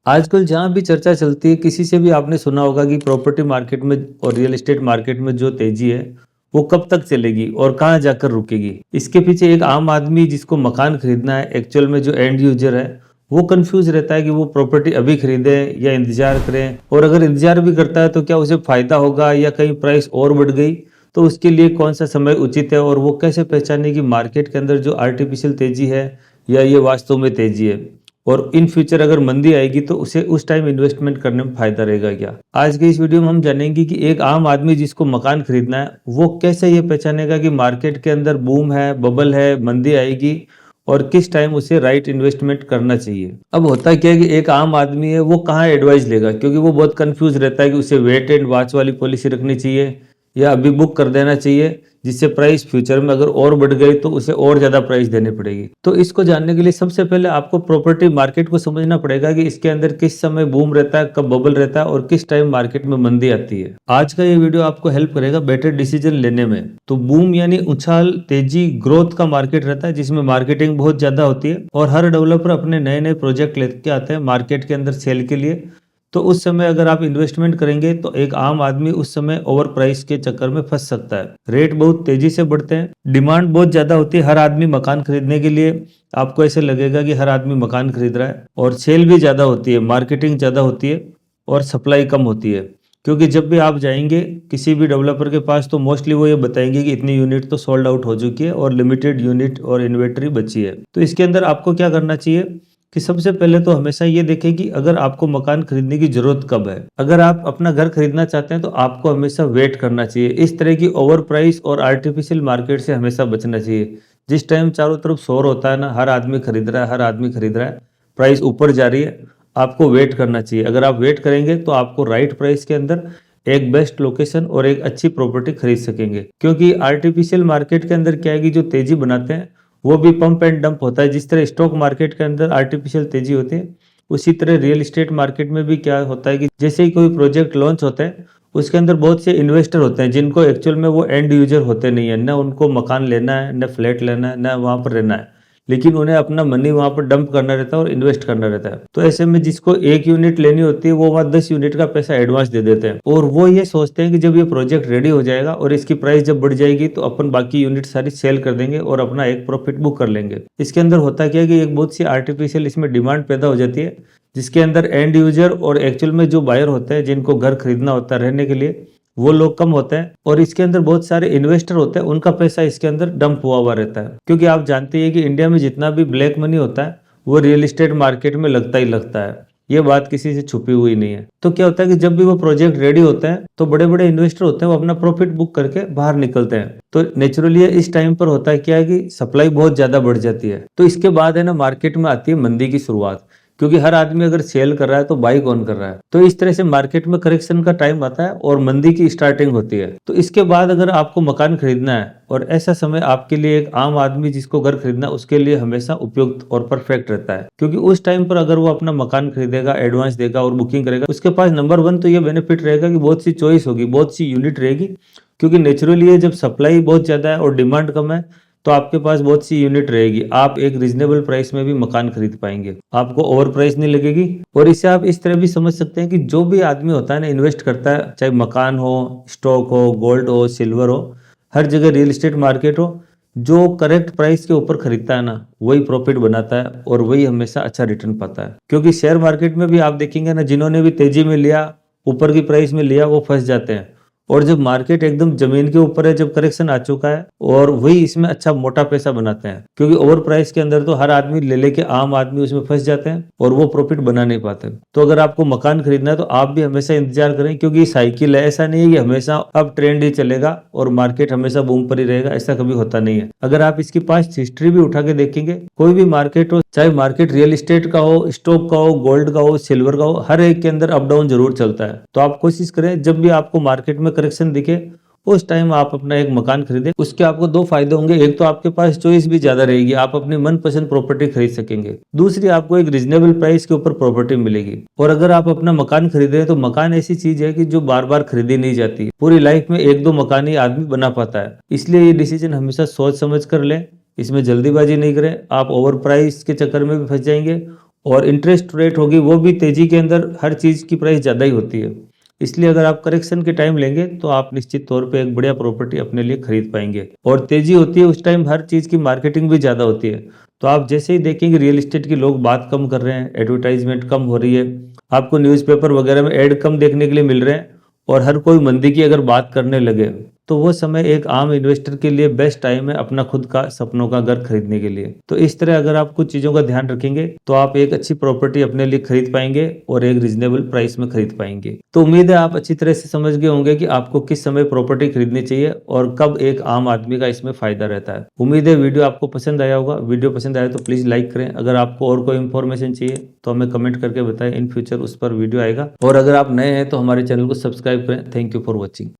आजकल जहाँ भी चर्चा चलती है, किसी से भी आपने सुना होगा कि प्रॉपर्टी मार्केट में और रियल एस्टेट मार्केट में जो तेजी है, वो कब तक चलेगी और कहाँ जाकर रुकेगी। इसके पीछे एक आम आदमी जिसको मकान खरीदना है, एक्चुअल में जो एंड यूजर है, वो कंफ्यूज रहता है कि वो प्रॉपर्टी अभी खरीदे या इंतजार करें, और अगर इंतजार भी करता है तो क्या उसे फायदा होगा या कहीं प्राइस और बढ़ गई तो उसके लिए कौन सा समय उचित है, और वो कैसे पहचाने कि मार्केट के अंदर जो आर्टिफिशियल तेजी है या ये वास्तव में तेजी है, और इन फ्यूचर अगर मंदी आएगी तो उसे उस टाइम इन्वेस्टमेंट करने में फायदा रहेगा क्या। आज के इस वीडियो में हम जानेंगे कि एक आम आदमी जिसको मकान खरीदना है, वो कैसे ये पहचानेगा कि मार्केट के अंदर बूम है, बबल है, मंदी आएगी, और किस टाइम उसे राइट इन्वेस्टमेंट करना चाहिए। अब होता क्या है कि एक आम आदमी है, वो कहाँ एडवाइस लेगा, क्योंकि वो बहुत कंफ्यूज रहता है कि उसे वेट एंड वॉच वाली पॉलिसी रखनी चाहिए या अभी बुक कर देना चाहिए, जिससे प्राइस फ्यूचर में अगर और बढ़ गई तो उसे और ज्यादा प्राइस देनी पड़ेगी। तो इसको जानने के लिए सबसे पहले आपको प्रॉपर्टी मार्केट को समझना पड़ेगा कि इसके अंदर किस समय बूम रहता है, कब बबल रहता है, और किस टाइम मार्केट में मंदी आती है। आज का ये वीडियो आपको हेल्प करेगा बेटर डिसीजन लेने में। तो बूम यानी उछाल, तेजी, ग्रोथ का मार्केट रहता है, जिसमें मार्केटिंग बहुत ज्यादा होती है और हर डेवलपर अपने नए नए प्रोजेक्ट लेके आते हैं मार्केट के अंदर सेल के लिए। तो उस समय अगर आप इन्वेस्टमेंट करेंगे तो एक आम आदमी उस समय ओवर प्राइस के चक्कर में फंस सकता है। रेट बहुत तेजी से बढ़ते हैं, डिमांड बहुत ज्यादा होती है हर आदमी मकान खरीदने के लिए। आपको ऐसे लगेगा कि हर आदमी मकान खरीद रहा है, और सेल भी ज्यादा होती है, मार्केटिंग ज्यादा होती है, और सप्लाई कम होती है। क्योंकि जब भी आप जाएंगे किसी भी डेवलपर के पास तो मोस्टली वो ये बताएंगे कि इतनी यूनिट तो सोल्ड आउट हो चुकी है और लिमिटेड यूनिट और इन्वेंटरी बची है। तो इसके अंदर आपको क्या करना चाहिए कि सबसे पहले तो हमेशा ये देखें कि अगर आपको मकान खरीदने की जरूरत कब है। अगर आप अपना घर खरीदना चाहते हैं तो आपको हमेशा वेट करना चाहिए। इस तरह की ओवर प्राइस और आर्टिफिशियल मार्केट से हमेशा बचना चाहिए। जिस टाइम चारों तरफ शोर होता है ना, हर आदमी खरीद रहा है, हर आदमी खरीद रहा है, प्राइस ऊपर जा रही है, आपको वेट करना चाहिए। अगर आप वेट करेंगे तो आपको राइट प्राइस के अंदर एक बेस्ट लोकेशन और एक अच्छी प्रॉपर्टी खरीद सकेंगे। क्योंकि आर्टिफिशियल मार्केट के अंदर क्या है कि जो तेजी बनाते हैं वो भी पंप एंड डंप होता है। जिस तरह स्टॉक मार्केट के अंदर आर्टिफिशियल तेजी होती है, उसी तरह रियल एस्टेट मार्केट में भी क्या होता है कि जैसे ही कोई प्रोजेक्ट लॉन्च होता है, उसके अंदर बहुत से इन्वेस्टर होते हैं जिनको एक्चुअल में वो एंड यूजर होते नहीं है, न उनको मकान लेना है, न फ्लैट लेना है, न वहां पर रहना है, लेकिन उन्हें अपना मनी वहां पर डंप करना रहता है और इन्वेस्ट करना रहता है। तो ऐसे में जिसको एक यूनिट लेनी होती है वो वहां 10 यूनिट का पैसा एडवांस दे देते हैं, और वो ये सोचते हैं कि जब ये प्रोजेक्ट रेडी हो जाएगा और इसकी प्राइस जब बढ़ जाएगी तो अपन बाकी यूनिट सारी सेल कर देंगे और अपना एक प्रॉफिट बुक कर लेंगे। इसके अंदर होता क्या है कि एक बहुत सी आर्टिफिशियल इसमें डिमांड पैदा हो जाती है, जिसके अंदर एंड यूजर और एक्चुअल में जो बायर होते हैं, जिनको घर खरीदना होता है रहने के लिए, वो लोग कम होते हैं, और इसके अंदर बहुत सारे इन्वेस्टर होते हैं, उनका पैसा इसके अंदर डंप हुआ हुआ रहता है। क्योंकि आप जानते हैं कि इंडिया में जितना भी ब्लैक मनी होता है वो रियल एस्टेट मार्केट में लगता ही लगता है। ये बात किसी से छुपी हुई नहीं है। तो क्या होता है कि जब भी वो प्रोजेक्ट रेडी होते हैं तो बड़े बड़े इन्वेस्टर होते हैं, वो अपना प्रॉफिट बुक करके बाहर निकलते हैं। तो नेचुरली इस टाइम पर होता है क्या है कि सप्लाई बहुत ज्यादा बढ़ जाती है। तो इसके बाद है ना, मार्केट में आती है मंदी की शुरुआत। क्योंकि हर आदमी अगर सेल कर रहा है तो बाई कौन कर रहा है। तो इस तरह से मार्केट में करेक्शन का टाइम आता है और मंदी की स्टार्टिंग होती है। तो इसके बाद अगर आपको मकान खरीदना है, और ऐसा समय आपके लिए एक आम आदमी जिसको घर खरीदना है उसके लिए हमेशा उपयुक्त और परफेक्ट रहता है। क्योंकि उस टाइम पर अगर वो अपना मकान खरीदेगा, एडवांस देगा और बुकिंग करेगा, उसके पास नंबर 1 तो ये बेनिफिट रहेगा कि बहुत सी चॉइस होगी, बहुत सी यूनिट रहेगी। क्योंकि नेचुरली जब सप्लाई बहुत ज्यादा है और डिमांड कम है तो आपके पास बहुत सी यूनिट रहेगी, आप एक रिजनेबल प्राइस में भी मकान खरीद पाएंगे, आपको ओवर प्राइस नहीं लगेगी। और इसे आप इस तरह भी समझ सकते हैं कि जो भी आदमी होता है ना, इन्वेस्ट करता है, चाहे मकान हो, स्टॉक हो, गोल्ड हो, सिल्वर हो, हर जगह रियल एस्टेट मार्केट हो, जो करेक्ट प्राइस के ऊपर खरीदता है ना, वही प्रॉफिट बनाता है और वही हमेशा अच्छा रिटर्न पाता है। क्योंकि शेयर मार्केट में भी आप देखेंगे ना, जिन्होंने भी तेजी में लिया, ऊपर की प्राइस में लिया, वो फंस जाते हैं। और जब मार्केट एकदम जमीन के ऊपर है, जब करेक्शन आ चुका है, और वही इसमें अच्छा मोटा पैसा बनाते हैं। क्योंकि ओवर प्राइस के अंदर तो हर आदमी ले लेके आम आदमी उसमें फंस जाते हैं और वो प्रॉफिट बना नहीं पाते। तो अगर आपको मकान खरीदना है तो आप भी हमेशा इंतजार करें, क्योंकि साइकिल है, ऐसा नहीं है कि हमेशा अब ट्रेंड ही चलेगा और मार्केट हमेशा बूम पर ही रहेगा, ऐसा कभी होता नहीं है। अगर आप इसकी पास्ट हिस्ट्री भी उठा के देखेंगे, कोई भी मार्केट हो, चाहे मार्केट रियल एस्टेट का हो, स्टॉक का हो, गोल्ड का हो, सिल्वर का हो, हर एक के अंदर अप डाउन जरूर चलता है। तो आप कोशिश करें जब भी आपको मार्केट में करेक्शन दिखे उस टाइम आप अपना एक मकान खरीदें। उसके आपको 2 फायदे होंगे। एक तो आपके पास चॉइस भी ज्यादा रहेगी, आप अपनी मनपसंद प्रॉपर्टी खरीद सकेंगे। दूसरी, आपको एक रिजनेबल प्राइस के ऊपर प्रॉपर्टी मिलेगी। और अगर आप अपना मकान खरीद रहे हैं तो मकान ऐसी चीज है कि जो बार बार खरीदी नहीं जाती, पूरी लाइफ में 1-2 मकान ही आदमी बना पाता है। इसलिए ये डिसीजन हमेशा सोच समझ कर लें, इसमें जल्दीबाजी नहीं करें। आप ओवर प्राइस के चक्कर में भी फंस जाएंगे और इंटरेस्ट रेट होगी वो भी तेजी के अंदर हर चीज़ की प्राइस ज़्यादा ही होती है। इसलिए अगर आप करेक्शन के टाइम लेंगे तो आप निश्चित तौर पे एक बढ़िया प्रॉपर्टी अपने लिए खरीद पाएंगे। और तेजी होती है उस टाइम हर चीज़ की मार्केटिंग भी ज़्यादा होती है। तो आप जैसे ही देखेंगे रियल एस्टेट की लोग बात कम कर रहे हैं, एडवर्टाइजमेंट कम हो रही है, आपको न्यूज़पेपर वगैरह में ऐड कम देखने के लिए मिल रहे हैं, और हर कोई मंदी की अगर बात करने लगे, तो वो समय एक आम इन्वेस्टर के लिए बेस्ट टाइम है अपना खुद का सपनों का घर खरीदने के लिए। तो इस तरह अगर आप कुछ चीज़ों का ध्यान रखेंगे तो आप एक अच्छी प्रॉपर्टी अपने लिए खरीद पाएंगे और एक रीजनेबल प्राइस में खरीद पाएंगे। तो उम्मीद है आप अच्छी तरह से समझ गए होंगे कि आपको किस समय प्रॉपर्टी खरीदनी चाहिए और कब एक आम आदमी का इसमें फायदा रहता है। उम्मीद है वीडियो आपको पसंद आया होगा। वीडियो पसंद आया तो प्लीज़ लाइक करें। अगर आपको और कोई इन्फॉर्मेशन चाहिए तो हमें कमेंट करके बताएं, इन फ्यूचर उस पर वीडियो आएगा। और अगर आप नए हैं तो हमारे चैनल को सब्सक्राइब करें। Thank you for watching.